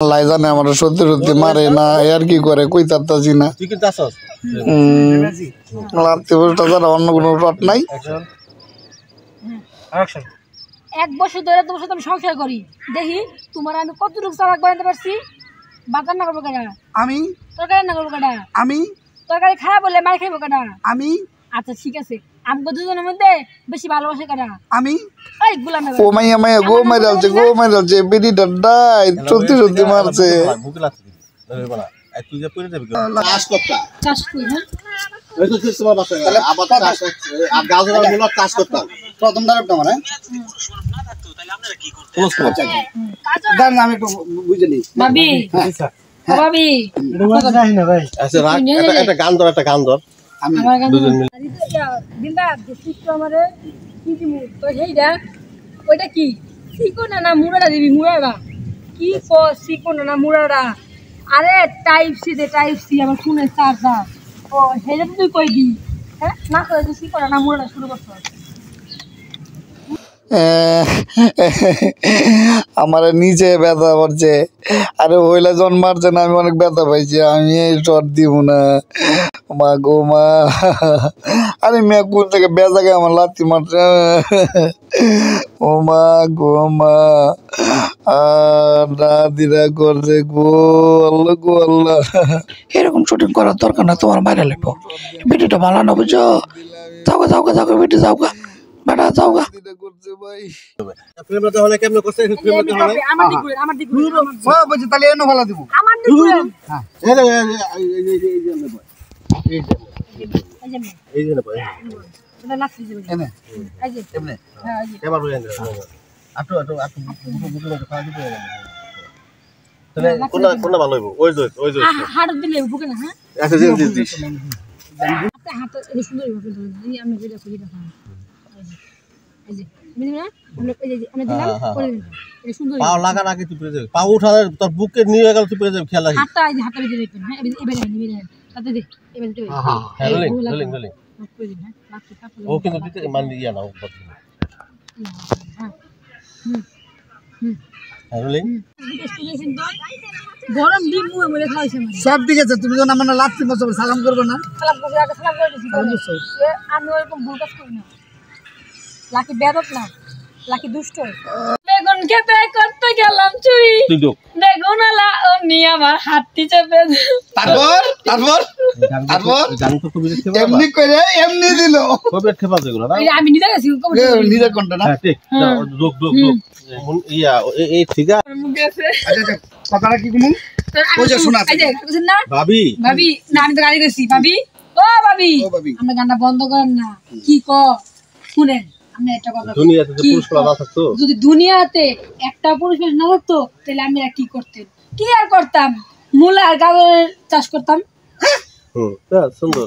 আল্লাহ জানে আমার সত্যি সত্যি মারে না আর কি করে কই তারতাছি না। তুই কি চাচ্ছস? লাত্তিপুরটা ছাড়া অন্য কোনো রট নাই। এক বছর ধরে তোমার সাথে আমি সংসার করি, দেখি তোমার আমি কতটুকু চালাক বানাতে পারছি। বাজার না করবো কেনা, আমি তরকারি না করবো কেনা, আমি তরকারি খারাপ বললে মার খাইবো কেনা। আমি আচ্ছা ঠিক আছে, আমাকে দুজনের মধ্যে বেশি ভালোবাসে কেনা আমি এই গুলাম ও মাইয়া মাইয়া গো মাইরালছে বেরি ডাড্ডাই সত্যি সত্যি মারছে। বুকে লাগছে ধরে বলা তুই যে পড়ে যাবি চাষ করতা চাষ করি। হ্যাঁ ওই তো তোমার বাসা তাহলে আবার চাষ আর গাজরের মূল চাষ করতাম প্রথম দাঁড়াটা মানে ক্লোজ করো দাঁড়ান আমি একটু বুঝে নিই। ভাবি ভাবি আচ্ছা রাখ একটা গান ধর আমি দুজন মিলে দিনটা দেখছিস তো আমারে কি দিমু তো সেইটা ওইটা কি সিকোনা না মুড়াটা দিবি মুড়াটা কি কো সিকোনা না মুড়াটা আরে type C day type C আমার ফোনে চার্জার ও সেইটা তুই কই দি হ্যাঁ না কই দি সিকোনা না মুড়াটা শুরু করছ আমার নিজে ব্যথা করছে। আরে হইলে জন্মারছে না আমি অনেক ব্যথা পাইছি। আমি এই শট দিব না মা গো মা। আরে মেয়ে কোন থেকে বেজাকে আমার লাথি মারছে ও মা গো মা। দাদিরা করছে গো আল্লাহ গো আল্লাহ। এরকম শুটিং করার দরকার না, তোমার বাইরে লাগবো। ভিডিওটা ভালো না বুঝছো, যাও যাও ভিডিও যাও বেটা যাও গা করছে ভাই। ফ্রেমটা হলে কেমন করছে ফ্রেমটা হলে আমার দিক ঘুরে ও বুঝি তাহলে এনো ভালো দিব। আমার দিক ঘুরে হ্যাঁ এই যে ভাই এটা লাফি যাবে এনে এই যে এমনে হ্যাঁ এই যে এবার বলেন আটো বুকে খাওয়া দিতে হবে তাহলে কোন ভালো হইব ওই যে হাড় দিলে বুকে না। হ্যাঁ আচ্ছা দিস হাতে হাত এই সুন্দর ভাবে ধরে আমি যেটা করি দেখা এই যে বুঝলি না এই যে আমি দিলাম করে দিলাম এই সুন্দর পাও লাগা নাকি তুই পড়ে যাবে পাও উঠালে তোর বুকে নিয়ে গেল তুই পড়ে যাবে খেয়াল রাখিস হাতটা এই যে হাতটা দিয়ে রাখবেন। হ্যাঁ এবারে নিবি না তাতে দে এবারে তো হ্যাঁ রোলিং করে দিন। হ্যাঁ লাফি কাপড় ও কিন্তু দিতে মানে ইয়া না হ্যাঁ হ্যাঁ রোলিং গরম ডিম মুয়ে মুয়ে খাওয়াইছে মানে সব ঠিক আছে। তুমি যখন আমার লাথি মারছো সালাম করবে না? সালাম করে আগে সালাম করে দিছি আমি ওরকম ভুল কাজ করি না। লাকি বেদক না, লাকি দুষ্ট। বেগুন খেতে করতে গেলাম চুরি, তুই দোক বেগুন আলা ও নিয়ে আমার হাতটি চেপে তারপর জানি তো কবি দেখতে এমনি করে এমনি দিল। কবি খেপা যেগুলো না আমি নিজে গেছি নিজের কোনটা না? হ্যাঁ ঠিক দোক ইয়া এই ঠিক আছে মুখে আছে আচ্ছা কথাটা কি তুমি ওই যে শোনা এই যে বুঝছেন না ভাবি ভাবি না আমি তো গাড়ি গেছি ভাবি ও ভাবি আমরা গানটা বন্ধ করেন না কি ক শুনেন আমি একটা কথা দুনিয়াতে যে পুরুষ না থাকতো যদি দুনিয়াতে একটা পুরুষ না থাকতো তাহলে আমি কি করতেন কি আর করতাম মূলা আর গাজরের চাষ করতাম। সুন্দর